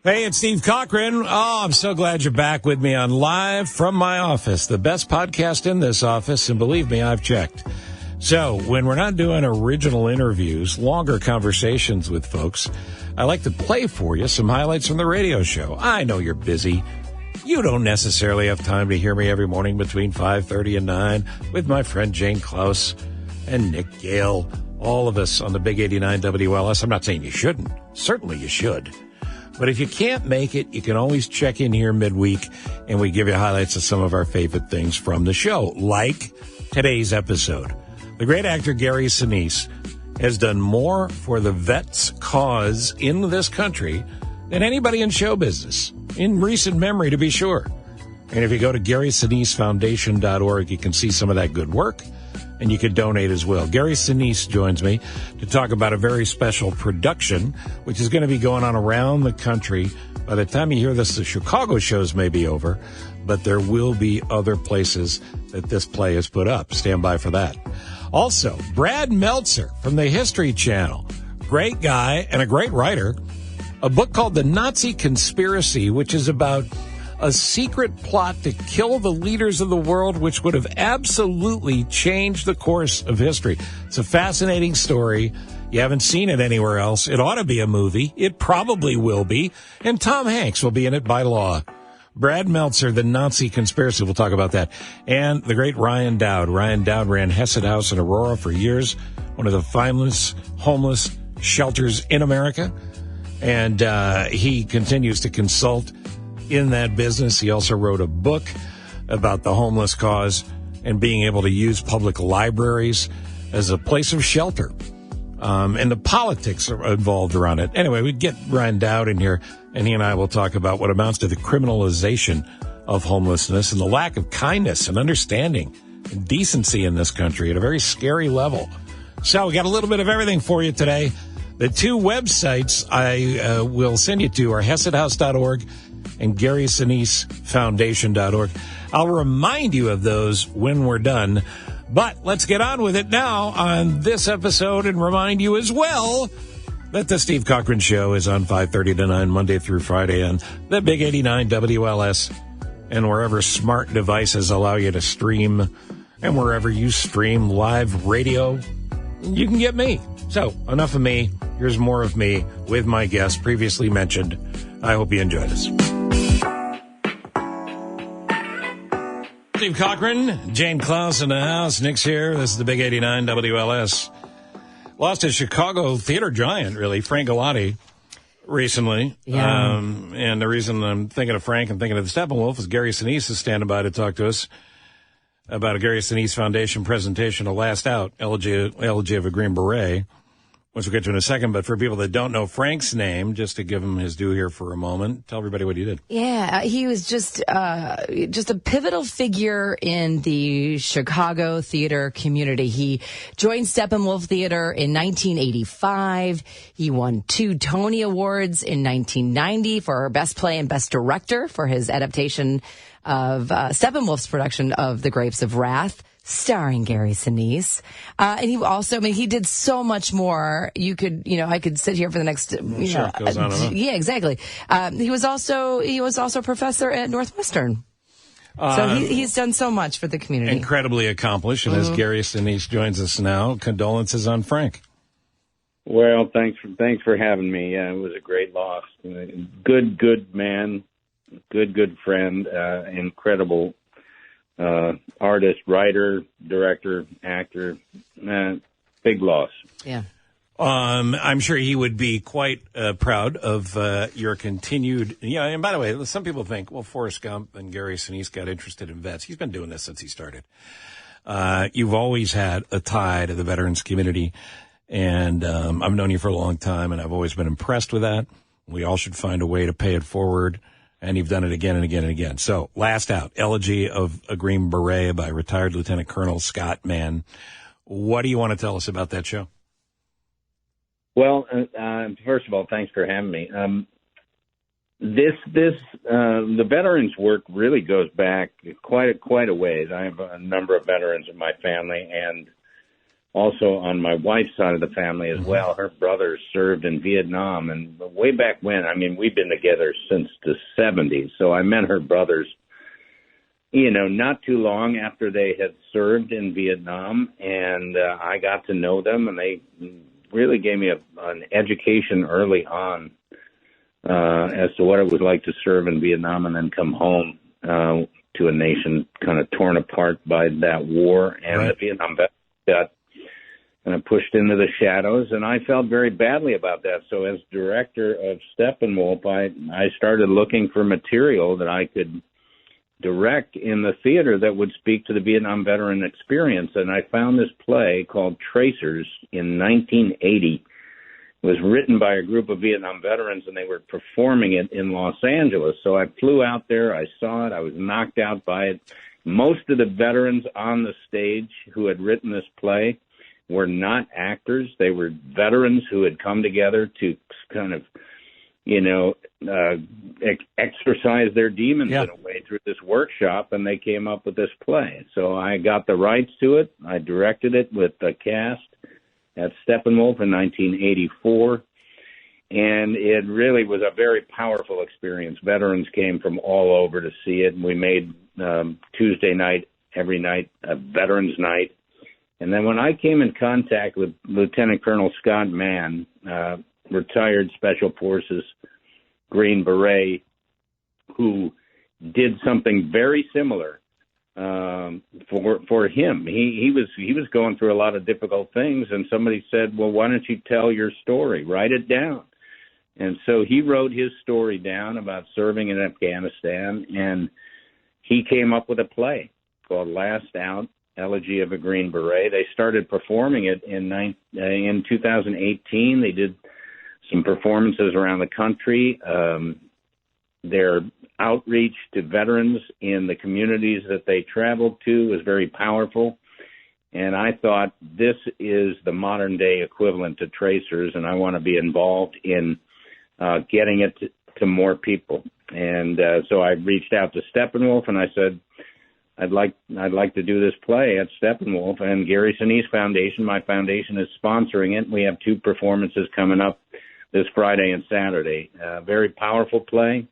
Hey, it's Steve Cochran. Oh, I'm so glad you're back with me on Live from my office, the best podcast in this office, and believe me, I've checked. So when we're not doing original interviews, longer conversations with folks, I like to play for you some highlights from the radio show. I know you're busy. You don't necessarily have time to hear me every morning between 5:30 and 9 with my friend Jane Klaus and Nick Gale, all of us on the Big 89 WLS. I'm not saying you shouldn't. Certainly you should. But if you can't make it, you can always check in here midweek, and we give you highlights of some of our favorite things from the show, like today's episode. The great actor Gary Sinese has done more for the vets' cause in this country than anybody in show business, in recent memory, to be sure. And if you go to GarySineseFoundation.org, you can see some of that good work, and you can donate as well. Gary Sinese joins me to talk about a very special production, which is going to be going on around the country. By the time you hear this, the Chicago shows may be over, but there will be other places that this play is put up. Stand by for that. Also, Brad Meltzer from the History Channel, great guy and a great writer, a book called The Nazi Conspiracy, which is about a secret plot to kill the leaders of the world, which would have absolutely changed the course of history. It's a fascinating story. You haven't seen it anywhere else. It ought to be a movie. It probably will be. And Tom Hanks will be in it by law. Brad Meltzer, The Nazi Conspiracy. We'll talk about that. And the great Ryan Dowd. Ryan Dowd ran Hesed House in Aurora for years, one of the finest homeless shelters in America. And he continues to consult in that business. He also wrote a book about the homeless cause and being able to use public libraries as a place of shelter. And the politics are involved around it. Anyway, we get Ryan Dowd in here, and he and I will talk about what amounts to the criminalization of homelessness and the lack of kindness and understanding and decency in this country at a very scary level. So we got a little bit of everything for you today. The two websites I will send you to are HesedHouse.org and GarySineseFoundation.org. I'll remind you of those when we're done. But let's get on with it now on this episode and remind you as well that the Steve Cochran Show is on 5:30 to 9 Monday through Friday on the Big 89 WLS and wherever smart devices allow you to stream and wherever you stream live radio, you can get me. So enough of me. Here's more of me with my guest previously mentioned. I hope you enjoy this. Steve Cochran, Jane Klaus in the house. Nick's here. This is the Big 89 WLS. Lost a Chicago theater giant, really, Frank Galati, recently. Yeah. And the reason I'm thinking of Frank and thinking of the Steppenwolf is Gary Sinese is standing by to talk to us about a Gary Sinese Foundation presentation, a Last Out, Elegy of a Green Beret, which we'll get to in a second. But for people that don't know Frank's name, just to give him his due here for a moment, tell everybody what he did. Yeah, he was just a pivotal figure in the Chicago theater community. He joined Steppenwolf Theater in 1985. He won 2 Tony Awards in 1990 for Best Play and Best Director for his adaptation of Steppenwolf's production of The Grapes of Wrath, starring Gary Sinese. And he also, he did so much more. I could sit here for the next, Sure, goes on and on. Yeah, exactly. He was also a professor at Northwestern. So he's done so much for the community. Incredibly accomplished. And as Gary Sinese joins us now, condolences on Frank. Well, thanks for having me. It was a great loss. Good man, good friend, incredible artist, writer, director, actor. Big loss. Yeah. I'm sure he would be quite proud of your continued. And by the way, some people think, well, Forrest Gump and Gary Sinese got interested in vets. He's been doing this since he started. You've always had a tie to the veterans community, and I've known you for a long time, and I've always been impressed with that. We all should find a way to pay it forward. And you've done it again and again and again. So, Last Out, Elegy of a Green Beret by retired Lieutenant Colonel Scott Mann. What do you want to tell us about that show? Well, first of all, thanks for having me. The veterans work really goes back quite a ways. I have a number of veterans in my family, and also on my wife's side of the family as well. Her brother served in Vietnam, and way back when, I mean, we've been together since the 70s, so I met her brothers, not too long after they had served in Vietnam, and I got to know them, and they really gave me an education early on as to what it was like to serve in Vietnam and then come home to a nation kind of torn apart by that war, and the Vietnam vets got kind of pushed into the shadows, and I felt very badly about that. So as director of Steppenwolf, I started looking for material that I could direct in the theater that would speak to the Vietnam veteran experience, and I found this play called Tracers in 1980. It was written by a group of Vietnam veterans, and they were performing it in Los Angeles. So I flew out there, I saw it, I was knocked out by it. Most of the veterans on the stage who had written this play were not actors. They were veterans who had come together to kind of, exercise their demons in a way through this workshop, and they came up with this play. So I got the rights to it. I directed it with the cast at Steppenwolf in 1984, and it really was a very powerful experience. Veterans came from all over to see it, and we made Tuesday night, every night, a Veterans Night. And then when I came in contact with Lieutenant Colonel Scott Mann, retired Special Forces Green Beret, who did something very similar for him. He was going through a lot of difficult things, and somebody said, well, why don't you tell your story? Write it down. And so he wrote his story down about serving in Afghanistan, and he came up with a play called Last Out, Elegy of a Green Beret. They started performing it in 2018. They did some performances around the country. Their outreach to veterans in the communities that they traveled to was very powerful. And I thought, this is the modern day equivalent to Tracers, and I want to be involved in getting it to more people. And so I reached out to Steppenwolf, and I said, I'd like to do this play at Steppenwolf, and Gary Sinese Foundation, my foundation, is sponsoring it. We have 2 performances coming up this Friday and Saturday. Very powerful play,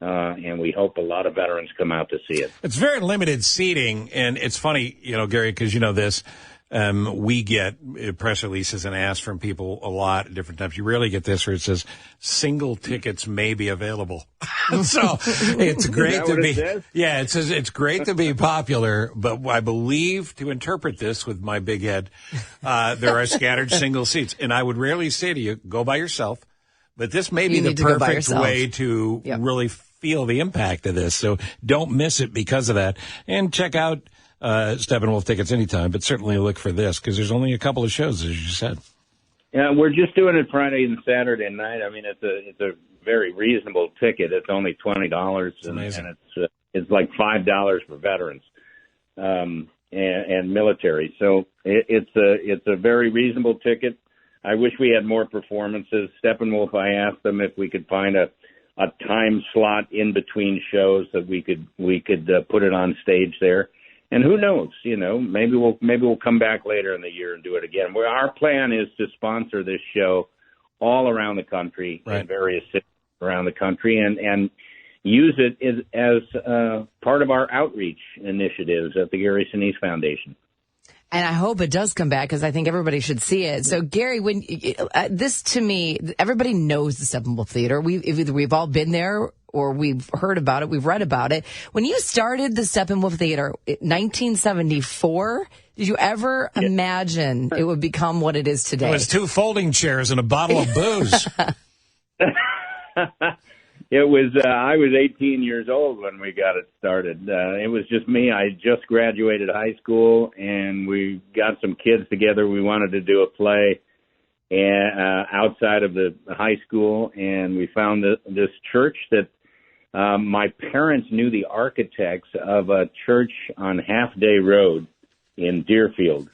and we hope a lot of veterans come out to see it. It's very limited seating, and it's funny, Gary, because this. We get press releases and asks from people a lot at different times. You rarely get this where it says single tickets may be available. So it's great to be. It says it's great to be popular, but I believe, to interpret this with my big head, there are scattered single seats. And I would rarely say to you, go by yourself, but this may be the perfect way to really feel the impact of this. So don't miss it because of that. And check out Steppenwolf tickets anytime, but certainly look for this because there's only a couple of shows, as you said. Yeah, we're just doing it Friday and Saturday night. I mean, it's a very reasonable ticket. It's only $20, and it's like $5 for veterans and military. So it's a very reasonable ticket. I wish we had more performances. Steppenwolf, I asked them if we could find a time slot in between shows that we could put it on stage there. And who knows, maybe we'll come back later in the year and do it again. Our plan is to sponsor this show all around the country, in various cities around the country, and use it as part of our outreach initiatives at the Gary Sinese Foundation. And I hope it does come back because I think everybody should see it. So, Gary, when this, to me, everybody knows the Steppenwolf Theater. We've all been there, or we've heard about it, we've read about it. When you started the Steppenwolf Theater in 1974, did you ever imagine it would become what it is today? It was 2 folding chairs and a bottle of booze. It was, I was 18 years old when we got it started. It was just me. I just graduated high school, and we got some kids together. We wanted to do a play outside of the high school, and we found this church that my parents knew the architects of a church on Half Day Road in Deerfield.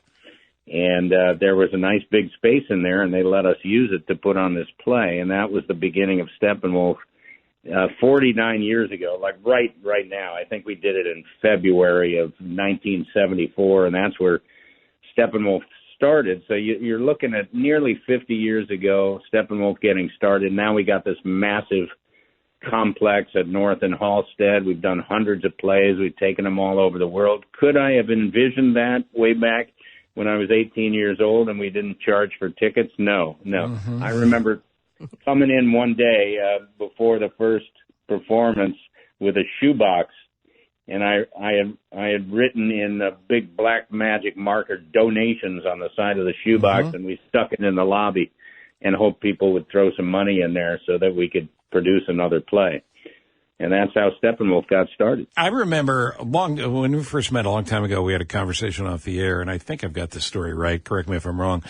And there was a nice big space in there, and they let us use it to put on this play, and that was the beginning of Steppenwolf. 49 years ago, like right now. I think we did it in February of 1974, and that's where Steppenwolf started. So you're looking at nearly 50 years ago, Steppenwolf getting started. Now we got this massive complex at North and Halstead. We've done hundreds of plays. We've taken them all over the world. Could I have envisioned that way back when I was 18 years old and we didn't charge for tickets? No. I remember coming in one day before the first performance with a shoebox, and I had written in a big black magic marker donations on the side of the shoebox, and we stuck it in the lobby and hoped people would throw some money in there so that we could produce another play. And that's how Steppenwolf got started. I remember when we first met a long time ago, we had a conversation off the air, and I think I've got this story right. Correct me if I'm wrong.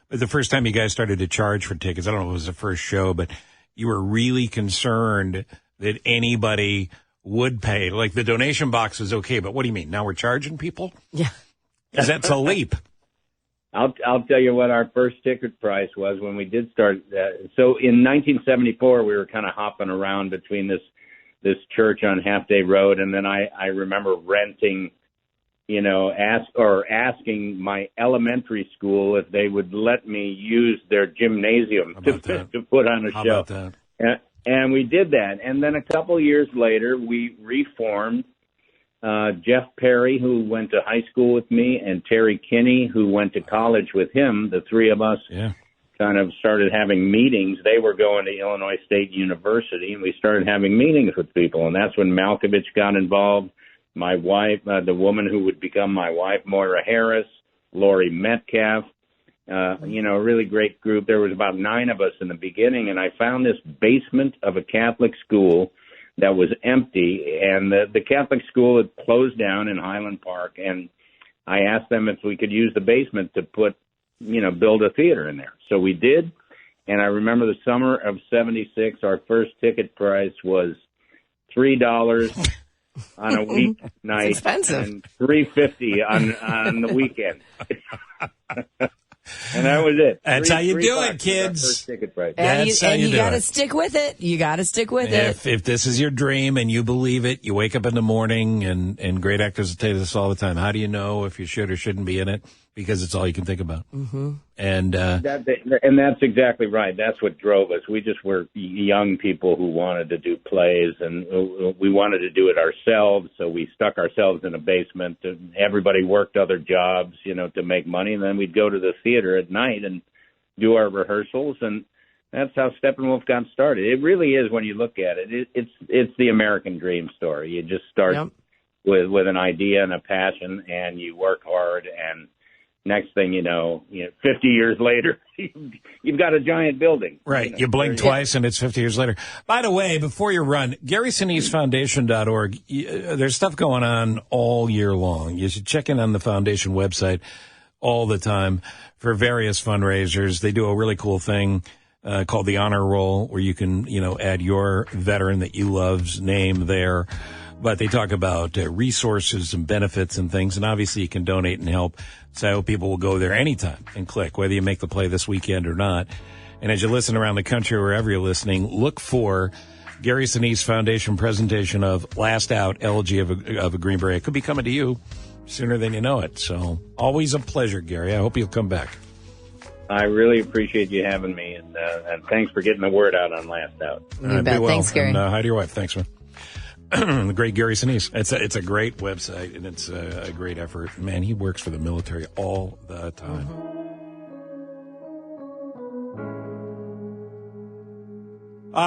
But the first time you guys started to charge for tickets, I don't know if it was the first show, but you were really concerned that anybody would pay. Like the donation box was okay, but what do you mean? Now we're charging people? Yeah. Because that's a leap. I'll tell you what our first ticket price was when we did start. So in 1974, we were kind of hopping around between this church on Half Day Road, and then I remember renting, asking my elementary school if they would let me use their gymnasium to put on a How show. about that? And we did that. And then a couple years later, we reformed. Jeff Perry, who went to high school with me, and Terry Kinney, who went to college with him, the three of us kind of started having meetings. They were going to Illinois State University, and we started having meetings with people. And that's when Malkovich got involved. My wife, the woman who would become my wife, Moira Harris, Lori Metcalf, a really great group. There was about 9 of us in the beginning, and I found this basement of a Catholic school that was empty, and the Catholic school had closed down in Highland Park, and I asked them if we could use the basement to build a theater in there. So we did, and I remember the summer of '76, our first ticket price was $3 on a weeknight. It's expensive. And $3.50 on the weekend. And that was it. That's how you do it, kids. First ticket price. And That's how you you do got to it. stick with it. You got to stick with it. If this is your dream and you believe it, you wake up in the morning, and great actors tell you this all the time. How do you know if you should or shouldn't be in it? Because it's all you can think about. Mm-hmm. And that's exactly right. That's what drove us. We just were young people who wanted to do plays, and we wanted to do it ourselves. So we stuck ourselves in a basement. And everybody worked other jobs, to make money, and then we'd go to the theater at night and do our rehearsals. And that's how Steppenwolf got started. It really is, when you look at it. It's the American dream story. You just start with an idea and a passion, and you work hard, and next thing you know, 50 years later, you've got a giant building. right, you blink twice and it's 50 years later. By the way, before you run, GarySineseFoundation.org, there's stuff going on all year long. You should check in on the foundation website all the time for various fundraisers. They do a really cool thing called the Honor Roll, where you can, add your veteran that you love's name there. But they talk about resources and benefits and things, and obviously you can donate and help. So I hope people will go there anytime and click, whether you make the play this weekend or not. And as you listen around the country, wherever you're listening, look for Gary Sinese Foundation presentation of Last Out, Elegy of a Green Beret. It could be coming to you sooner than you know it. So always a pleasure, Gary. I hope you'll come back. I really appreciate you having me, and thanks for getting the word out on Last Out. You bet. Well. Thanks, Gary. And, hi to your wife. Thanks, man. The great Gary Sinese. It's a great website, and it's a great effort. Man, he works for the military all the time.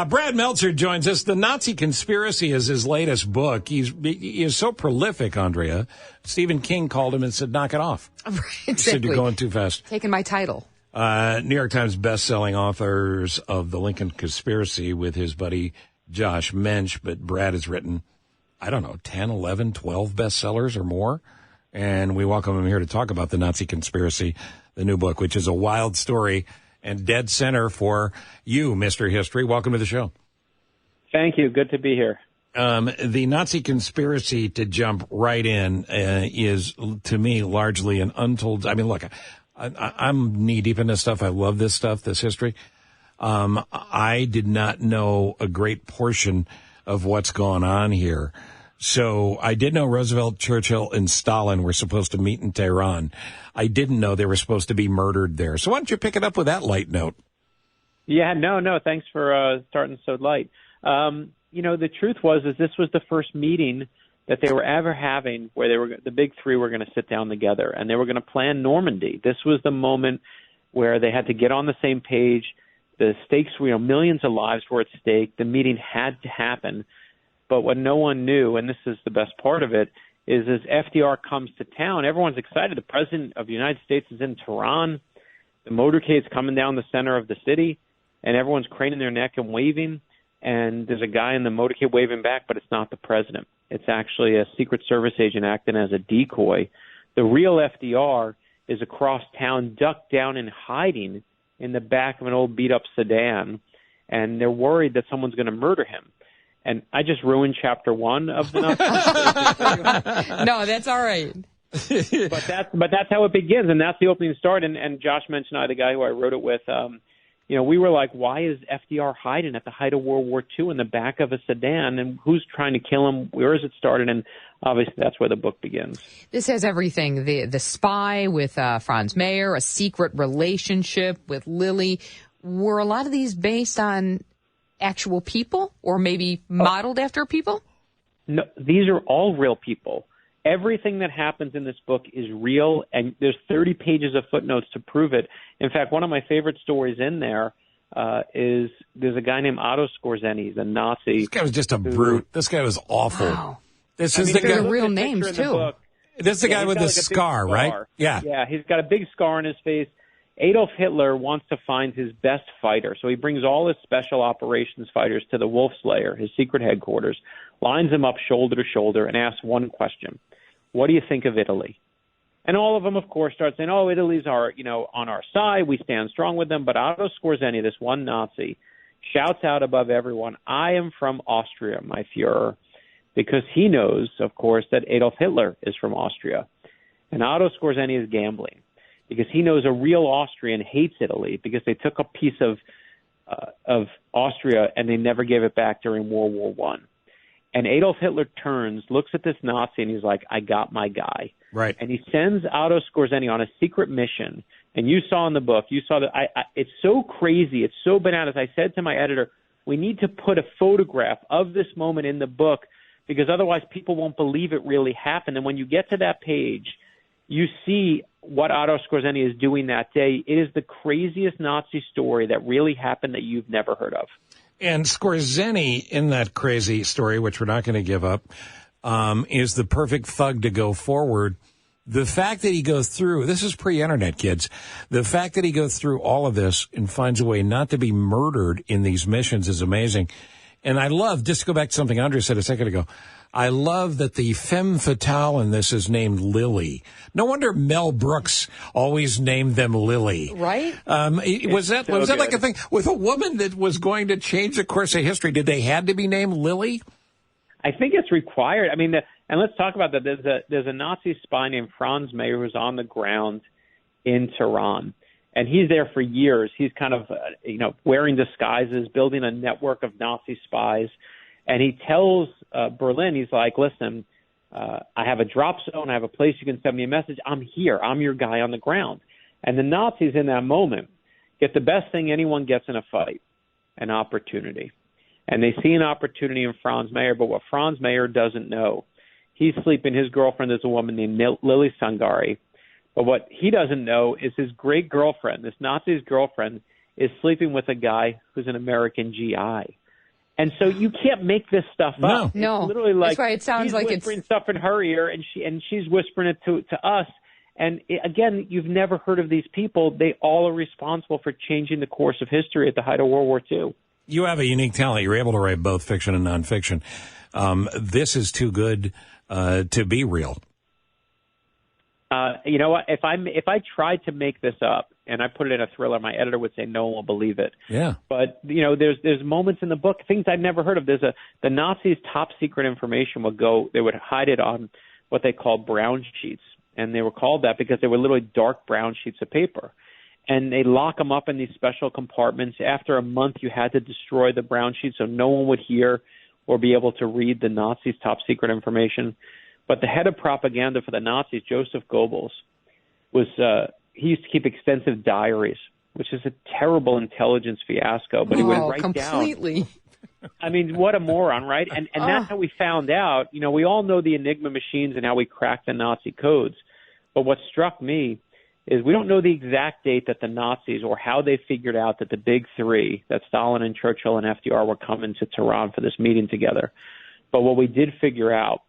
Brad Meltzer joins us. The Nazi Conspiracy is his latest book. He is so prolific, Andrea. Stephen King called him and said, knock it off. Exactly. He said, you're going too fast. Taking my title. New York Times best-selling authors of The Lincoln Conspiracy with his buddy Josh Mensch, but Brad has written, 10, 11, 12 bestsellers or more. And we welcome him here to talk about The Nazi Conspiracy, the new book, which is a wild story and dead center for you, Mr. History. Welcome to the show. Thank you. Good to be here. The Nazi Conspiracy, to jump right in, is, to me, largely an untold... look, I'm knee-deep in this stuff. I love this stuff, this history. I did not know a great portion of what's gone on here. So I did know Roosevelt, Churchill, and Stalin were supposed to meet in Tehran. I didn't know they were supposed to be murdered there. So why don't you pick it up with that light note? Yeah, no. Thanks for starting so light. The truth is this was the first meeting that they were ever having where the big three were going to sit down together, and they were going to plan Normandy. This was the moment where they had to get on the same page. The stakes were, millions of lives were at stake. The meeting had to happen. But what no one knew, and this is the best part of it, is as FDR comes to town, everyone's excited. The president of the United States is in Tehran. The motorcade's coming down the center of the city, and everyone's craning their neck and waving. And there's a guy in the motorcade waving back, but it's not the president. It's actually a Secret Service agent acting as a decoy. The real FDR is across town, ducked down and hiding in the back of an old beat-up sedan, and they're worried that someone's going to murder him. And I just ruined chapter 1 of the novel. No, that's all right. But that's how it begins, and that's the opening start. And Josh mentioned the guy who I wrote it with. We were like, why is FDR hiding at the height of World War II in the back of a sedan? And who's trying to kill him? Where is it started? And obviously that's where the book begins. This has everything. The spy with Franz Mayer, a secret relationship with Lily. Were a lot of these based on actual people or maybe modeled after people? No, these are all real people. Everything that happens in this book is real, and there's 30 pages of footnotes to prove it. In fact, one of my favorite stories in there is there's a guy named Otto Skorzeny. He's a Nazi. This guy was just a brute. This guy was awful. Wow. This is the guy. Real names, too. This is the guy with the scar, right? Yeah. Yeah, he's got a big scar on his face. Adolf Hitler wants to find his best fighter, so he brings all his special operations fighters to the Wolf Slayer, his secret headquarters, lines them up shoulder to shoulder, and asks one question. What do you think of Italy? And all of them, of course, start saying, Italy's on our side. We stand strong with them. But Otto Skorzeny, this one Nazi, shouts out above everyone, I am from Austria, my Fuhrer, because he knows, of course, that Adolf Hitler is from Austria. And Otto Skorzeny is gambling because he knows a real Austrian hates Italy because they took a piece of Austria and they never gave it back during World War I. And Adolf Hitler turns, looks at this Nazi, and he's like, I got my guy. Right. And he sends Otto Skorzeny on a secret mission. And you saw in the book, it's so crazy, it's so bananas. I said to my editor, we need to put a photograph of this moment in the book because otherwise people won't believe it really happened. And when you get to that page, you see what Otto Skorzeny is doing that day. It is the craziest Nazi story that really happened that you've never heard of. And Skorzeny in that crazy story, which we're not going to give up, is the perfect thug to go forward. The fact that he goes through, this is pre-internet, kids, the fact that he goes through all of this and finds a way not to be murdered in these missions is amazing. And I love, just to go back to something Andre said a second ago, I love that the femme fatale in this is named Lily. No wonder Mel Brooks always named them Lily. Right? Was that like a thing with a woman that was going to change the course of history? Did they had to be named Lily? I think it's required. I mean, and let's talk about that. There's a Nazi spy named Franz Mayer who's on the ground in Tehran, and he's there for years. He's kind of wearing disguises, building a network of Nazi spies. And he tells Berlin, he's like, listen, I have a drop zone. I have a place you can send me a message. I'm here. I'm your guy on the ground. And the Nazis in that moment get the best thing anyone gets in a fight, an opportunity. And they see an opportunity in Franz Mayer, but what Franz Mayer doesn't know, he's sleeping. His girlfriend is a woman named Lily Sangari. But what he doesn't know is his great girlfriend, this Nazi's girlfriend, is sleeping with a guy who's an American GI. And so you can't make this stuff up. No. It's literally like that's why it sounds he's like whispering stuff in her ear, and she's whispering it to us. And again, you've never heard of these people. They all are responsible for changing the course of history at the height of World War II. You have a unique talent. You're able to write both fiction and nonfiction. This is too good to be real. You know what? If I tried to make this up and I put it in a thriller, my editor would say no one will believe it. Yeah. But there's moments in the book, things I'd never heard of. The Nazis' top secret information they would hide it on what they called brown sheets, and they were called that because they were literally dark brown sheets of paper. And they lock them up in these special compartments. After a month, you had to destroy the brown sheets so no one would hear or be able to read the Nazis' top secret information. But the head of propaganda for the Nazis, Joseph Goebbels, he used to keep extensive diaries, which is a terrible intelligence fiasco. But he would write completely. down. I mean, what a moron, right? And that's how we found out. You know, we all know the Enigma machines and how we cracked the Nazi codes. But what struck me is we don't know the exact date that the Nazis or how they figured out that the big three, that Stalin and Churchill and FDR, were coming to Tehran for this meeting together. But what we did figure out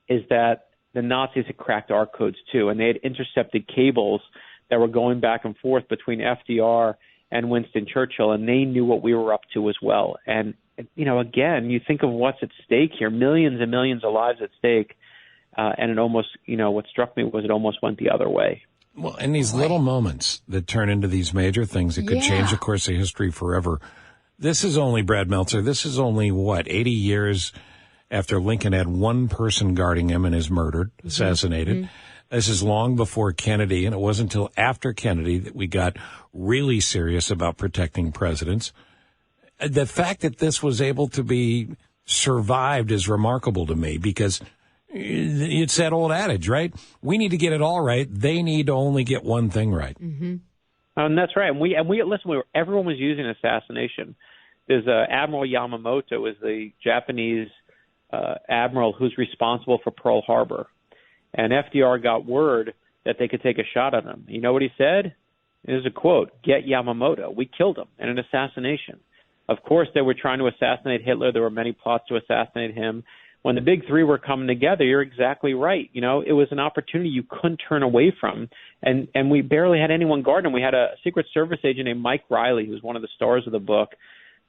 is that the Nazis had cracked our codes too, and they had intercepted cables that were going back and forth between FDR and Winston Churchill, and they knew what we were up to as well. And, you know, again, you think of what's at stake here, millions and millions of lives at stake, and it almost, you know, what struck me was it almost went the other way. Well, and these little moments that turn into these major things that could change the course of history forever. This is only, Brad Meltzer, this is only, 80 years after Lincoln had one person guarding him and is murdered, assassinated. Mm-hmm. This is long before Kennedy, and it wasn't until after Kennedy that we got really serious about protecting presidents. The fact that this was able to be survived is remarkable to me, because it's that old adage, right? We need to get it all right. They need to only get one thing right. Mm-hmm. That's right. And we listen. Everyone was using assassination. There's Admiral Yamamoto, is the Japanese admiral who's responsible for Pearl Harbor, and FDR got word that they could take a shot on him. You know what he said? There's a quote: "Get Yamamoto. We killed him in an assassination." Of course, they were trying to assassinate Hitler. There were many plots to assassinate him. When the big three were coming together, you're exactly right. You know, it was an opportunity you couldn't turn away from. And we barely had anyone guarding him. We had a Secret Service agent named Mike Riley, who's one of the stars of the book,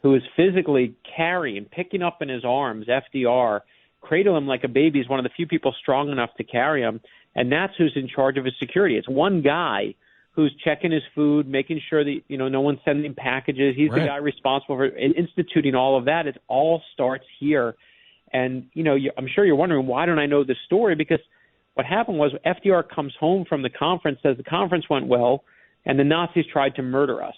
who was physically carrying, picking up in his arms FDR, cradle him like a baby. He's one of the few people strong enough to carry him. And that's who's in charge of his security. It's one guy who's checking his food, making sure that, you know, no one's sending packages. He's the guy responsible for instituting all of that. It all starts here. And, you know, I'm sure you're wondering, why don't I know this story? Because what happened was FDR comes home from the conference, says the conference went well, and the Nazis tried to murder us.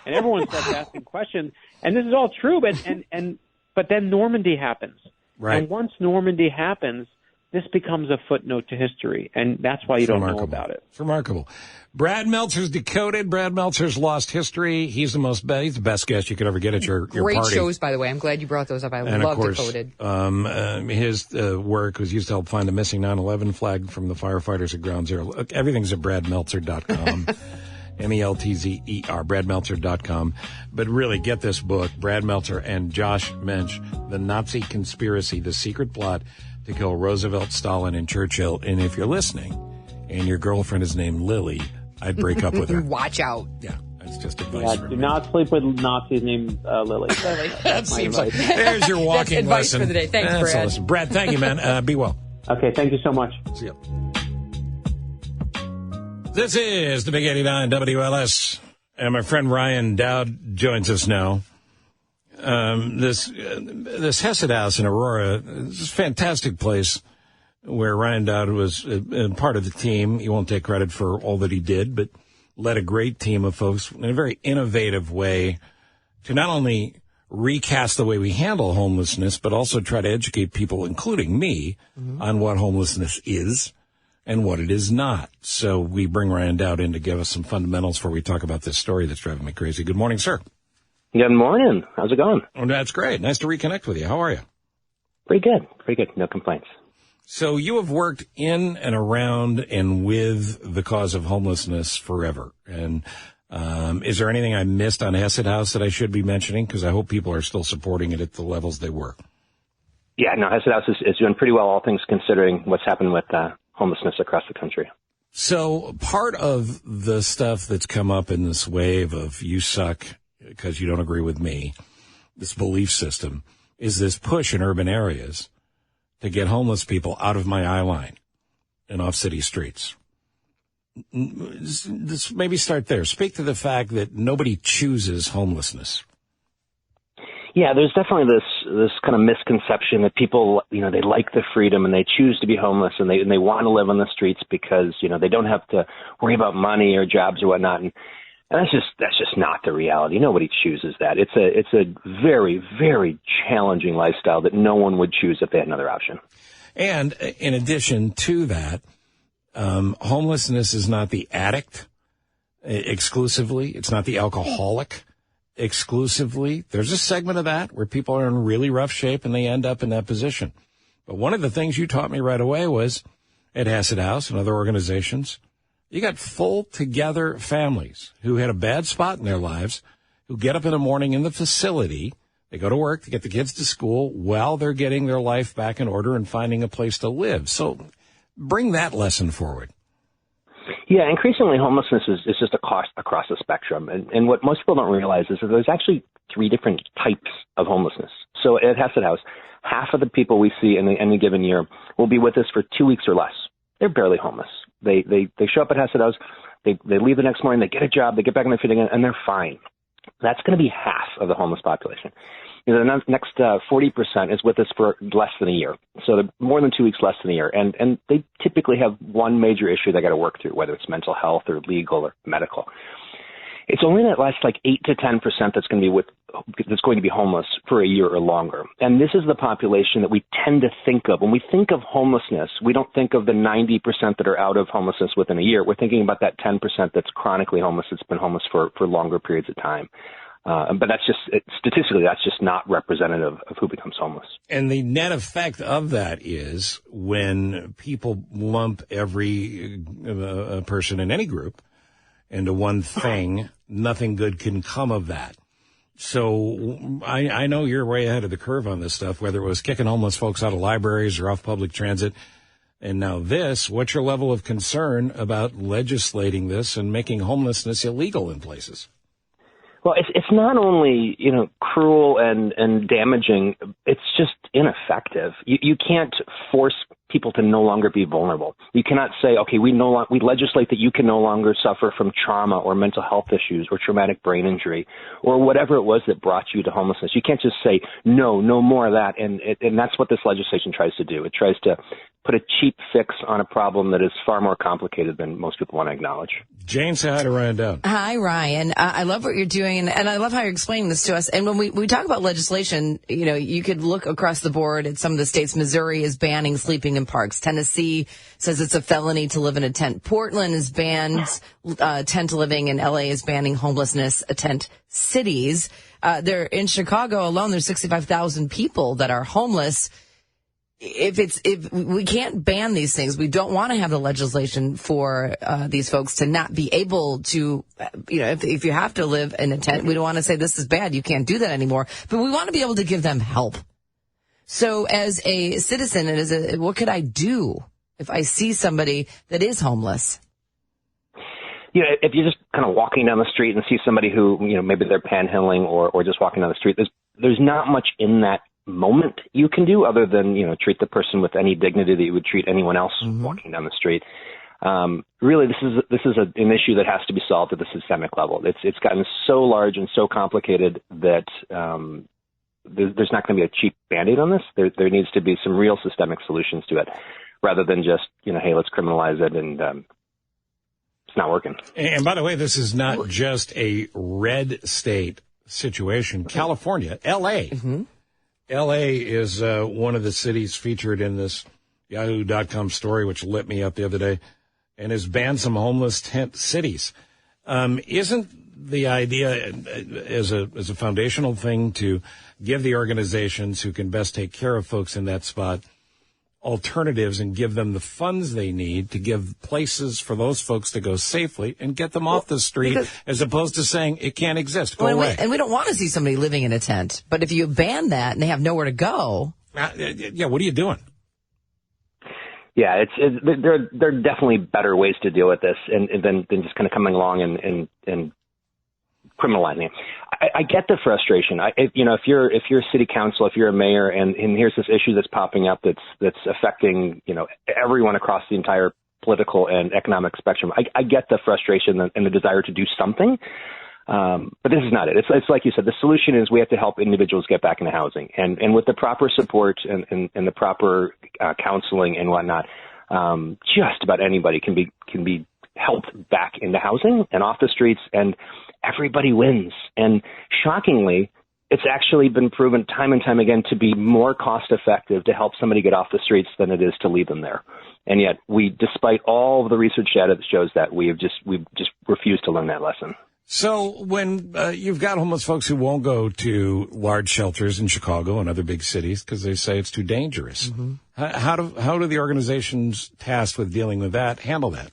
And everyone starts asking questions. And this is all true, but then Normandy happens. Right. And once Normandy happens, this becomes a footnote to history, and that's why you don't know about it. It's remarkable. Brad Meltzer's Decoded. Brad Meltzer's Lost History. He's the best guest you could ever get at your party. Great shows, by the way. I'm glad you brought those up. I love Decoded. His work was used to help find the missing 9/11 flag from the firefighters at Ground Zero. Look, everything's at bradmeltzer.com. MELTZER, bradmeltzer.com. But really, get this book, Brad Meltzer and Josh Mensch, The Nazi Conspiracy, The Secret Plot to Kill Roosevelt, Stalin, and Churchill. And if you're listening and your girlfriend is named Lily, I'd break up with her. Watch out. Yeah, that's just advice for do me. not sleep with Nazis named Lily. That seems like there's your walking advice lesson. for the day. Thanks, Brad. Brad, thank you, man. Be well. Okay, thank you so much. See you. This is the Big 89 WLS, and my friend Ryan Dowd joins us now. This Hesed House in Aurora is a fantastic place where Ryan Dowd was part of the team. He won't take credit for all that he did, but led a great team of folks in a very innovative way to not only recast the way we handle homelessness, but also try to educate people, including me, on what homelessness is and what it is not. So we bring Ryan Dowd in to give us some fundamentals before we talk about this story that's driving me crazy. Good morning, sir. Good morning. How's it going? Oh, that's great. Nice to reconnect with you. How are you? Pretty good. Pretty good. No complaints. So you have worked in and around and with the cause of homelessness forever. And is there anything I missed on Hesed House that I should be mentioning? Because I hope people are still supporting it at the levels they were. Yeah, no, Hesed House is doing pretty well, all things considering what's happened with homelessness across the country. So part of the stuff that's come up in this wave of you suck because you don't agree with me, this belief system, is this push in urban areas to get homeless people out of my eye line and off city streets. This maybe start there. Speak to the fact that nobody chooses homelessness. Yeah, there's definitely this kind of misconception that people, you know, they like the freedom and they choose to be homeless and they want to live on the streets because, you know, they don't have to worry about money or jobs or whatnot. And And that's just not the reality. Nobody chooses that. It's a very, very challenging lifestyle that no one would choose if they had another option. And in addition to that, homelessness is not the addict exclusively. It's not the alcoholic exclusively. There's a segment of that where people are in really rough shape and they end up in that position. But one of the things you taught me right away was at Hassett House and other organizations, you got full together families who had a bad spot in their lives, who get up in the morning in the facility. They go to work to get the kids to school while they're getting their life back in order and finding a place to live. So bring that lesson forward. Yeah, increasingly homelessness is just across the spectrum. And what most people don't realize is that there's actually 3 different types of homelessness. So at Hassett House, half of the people we see in any given year will be with us for 2 weeks or less. They're barely homeless. They show up at Hassett House, they leave the next morning, they get a job, they get back on their feet again, and they're fine. That's going to be half of the homeless population. The next 40% is with us for less than a year. So they're more than 2 weeks, less than a year. And they typically have one major issue they got to work through, whether it's mental health or legal or medical. It's only that last 8 to 10% that's going to be homeless for a year or longer. And this is the population that we tend to think of. When we think of homelessness, we don't think of the 90% that are out of homelessness within a year. We're thinking about that 10% that's chronically homeless, that's been homeless for longer periods of time. But statistically, that's just not representative of who becomes homeless. And the net effect of that is when people lump every person in any group into one thing, nothing good can come of that. So I know you're way ahead of the curve on this stuff, whether it was kicking homeless folks out of libraries or off public transit. And now this, what's your level of concern about legislating this and making homelessness illegal in places? Well, it's not only, cruel and damaging, it's just ineffective. You can't force people to no longer be vulnerable. You cannot say, okay, we legislate that you can no longer suffer from trauma or mental health issues or traumatic brain injury or whatever it was that brought you to homelessness. You can't just say, no more of that. And that's what this legislation tries to do. It tries to put a cheap fix on a problem that is far more complicated than most people want to acknowledge. Jane, say hi to Ryan Dowd. Hi, Ryan. I love what you're doing, and I love how you're explaining this to us. And when we talk about legislation, you could look across the board at some of the states. Missouri is banning sleeping in parks. Tennessee says it's a felony to live in a tent. Portland is banned tent living, and LA is banning homelessness tent cities. There in Chicago alone, there's 65,000 people that are homeless. If we can't ban these things, we don't want to have the legislation for these folks to not be able to, if you have to live in a tent, we don't want to say this is bad, you can't do that anymore, but we want to be able to give them help. So as a citizen, what could I do if I see somebody that is homeless? If you're just kind of walking down the street and see somebody who, maybe they're panhandling or just walking down the street, there's not much in that moment you can do other than, treat the person with any dignity that you would treat anyone else walking down the street. Really, this is an issue that has to be solved at the systemic level. It's gotten so large and so complicated that there's not going to be a cheap Band-Aid on this. There needs to be some real systemic solutions to it rather than just, hey, let's criminalize it and it's not working. And by the way, this is not just a red state situation. California, L.A., L.A. is one of the cities featured in this Yahoo.com story, which lit me up the other day, and has banned some homeless tent cities. Isn't the idea as a foundational thing to give the organizations who can best take care of folks in that spot alternatives and give them the funds they need to give places for those folks to go safely and get them off the street, as opposed to saying it can't exist, go away. And we don't want to see somebody living in a tent. But if you ban that and they have nowhere to go. What are you doing? Yeah, there are definitely better ways to deal with this than just kind of coming along and criminalizing it. I get the frustration. If you're a city council, if you're a mayor, and here's this issue that's popping up that's affecting everyone across the entire political and economic spectrum, I get the frustration and the desire to do something. But this is not it. It's like you said. The solution is we have to help individuals get back into housing, and with the proper support and the proper counseling and whatnot, just about anybody can be helped back into housing and off the streets, and everybody wins. And shockingly, it's actually been proven time and time again to be more cost effective to help somebody get off the streets than it is to leave them there. And yet despite all of the research data that shows that, we've just refused to learn that lesson. So when you've got homeless folks who won't go to large shelters in Chicago and other big cities because they say it's too dangerous, how do the organizations tasked with dealing with that handle that?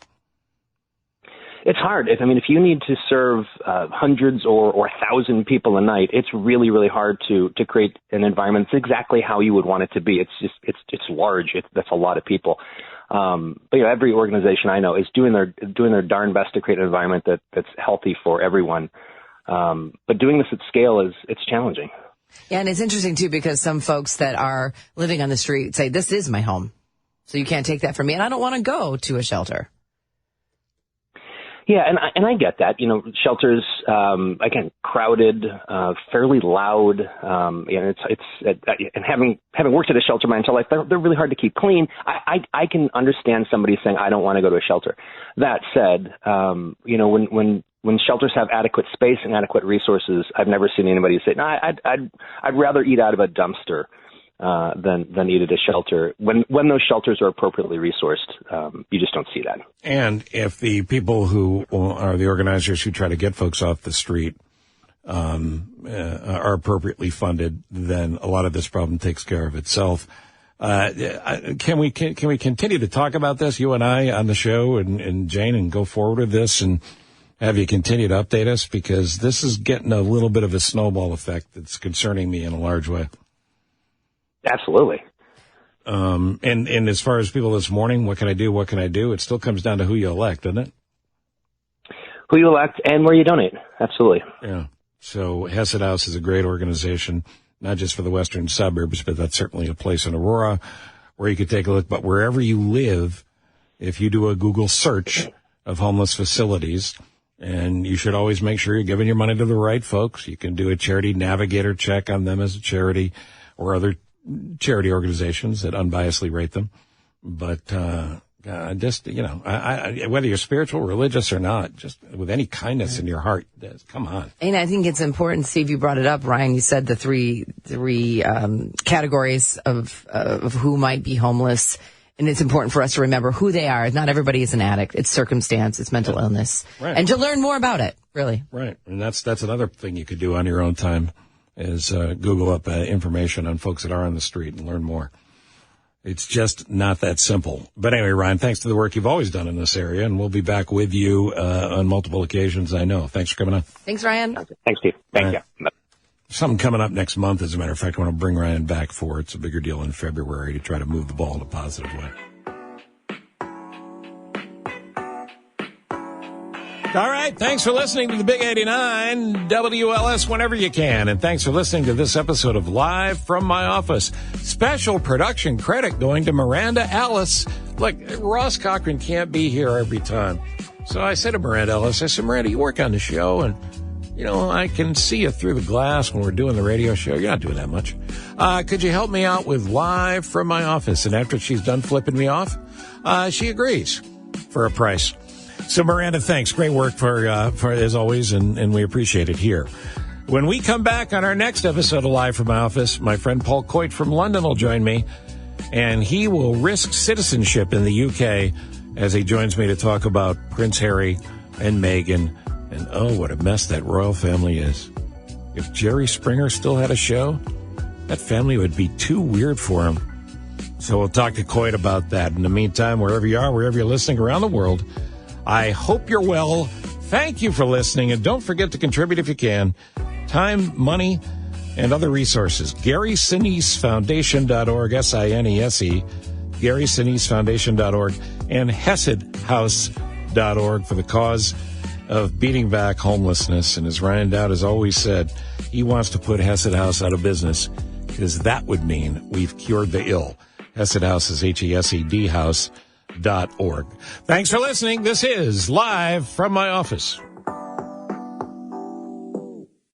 It's hard. If you need to serve hundreds or 1,000 people a night, it's really, really hard to create an environment that's exactly how you would want it to be. It's large. That's a lot of people. But every organization I know is doing their darn best to create an environment that's healthy for everyone. But doing this at scale it's challenging. Yeah, and it's interesting too because some folks that are living on the street say, "This is my home, so you can't take that from me, and I don't want to go to a shelter." Yeah, and I get that. Shelters, again, crowded, fairly loud. And and having worked at a shelter my entire life, they're really hard to keep clean. I can understand somebody saying, I don't want to go to a shelter. That said, when shelters have adequate space and adequate resources, I've never seen anybody say, no, I'd rather eat out of a dumpster than eat at a shelter. When those shelters are appropriately resourced, you just don't see that. And if the people who are the organizers who try to get folks off the street are appropriately funded, then a lot of this problem takes care of itself. Can we continue to talk about this, you and I, on the show, and Jane, and go forward with this and have you continue to update us? Because this is getting a little bit of a snowball effect that's concerning me in a large way. Absolutely. And as far as people this morning, what can I do? It still comes down to who you elect, doesn't it? Who you elect and where you donate. Absolutely. Yeah. So Hesed House is a great organization, not just for the western suburbs, but that's certainly a place in Aurora where you could take a look. But wherever you live, if you do a Google search of homeless facilities, and you should always make sure you're giving your money to the right folks. You can do a charity navigator check on them as a charity or other charity organizations that unbiasedly rate them. But whether you're spiritual, religious or not, just with any kindness in your heart, come on. And I think it's important, Steve, you brought it up, Ryan, you said the three categories of who might be homeless. And it's important for us to remember who they are. Not everybody is an addict. It's circumstance. It's mental illness. Right. And to learn more about it, really. Right. And that's another thing you could do on your own time is Google up information on folks that are on the street and learn more. It's just not that simple. But anyway, Ryan, thanks to the work you've always done in this area, and we'll be back with you on multiple occasions, I know. Thanks for coming on. Thanks, Ryan. Thanks, Steve. Thank you. Something coming up next month, as a matter of fact, I want to bring Ryan back for. It's a bigger deal in February to try to move the ball in a positive way. All right, thanks for listening to the Big 89, WLS whenever you can. And thanks for listening to this episode of Live from My Office. Special production credit going to Miranda Ellis. Look, Ross Cochran can't be here every time. So I said to Miranda Ellis, Miranda, you work on the show, and I can see you through the glass when we're doing the radio show. You're not doing that much. Could you help me out with Live from My Office? And after she's done flipping me off, she agrees for a price. So Miranda, thanks. Great work for as always, and we appreciate it here. When we come back on our next episode of Live from My Office, my friend Paul Coit from London will join me, and he will risk citizenship in the UK as he joins me to talk about Prince Harry and Meghan. And oh, what a mess that royal family is. If Jerry Springer still had a show, that family would be too weird for him. So we'll talk to Coit about that. In the meantime, wherever you are, wherever you're listening around the world, I hope you're well. Thank you for listening. And don't forget to contribute if you can. Time, money, and other resources. GarySineseFoundation.org, SINESE, GarySineseFoundation.org, and HesedHouse.org for the cause of beating back homelessness. And as Ryan Dowd has always said, he wants to put Hesed House out of business because that would mean we've cured the ill. Hesed House is HESED House.org. Thanks for listening. This is Live from My Office.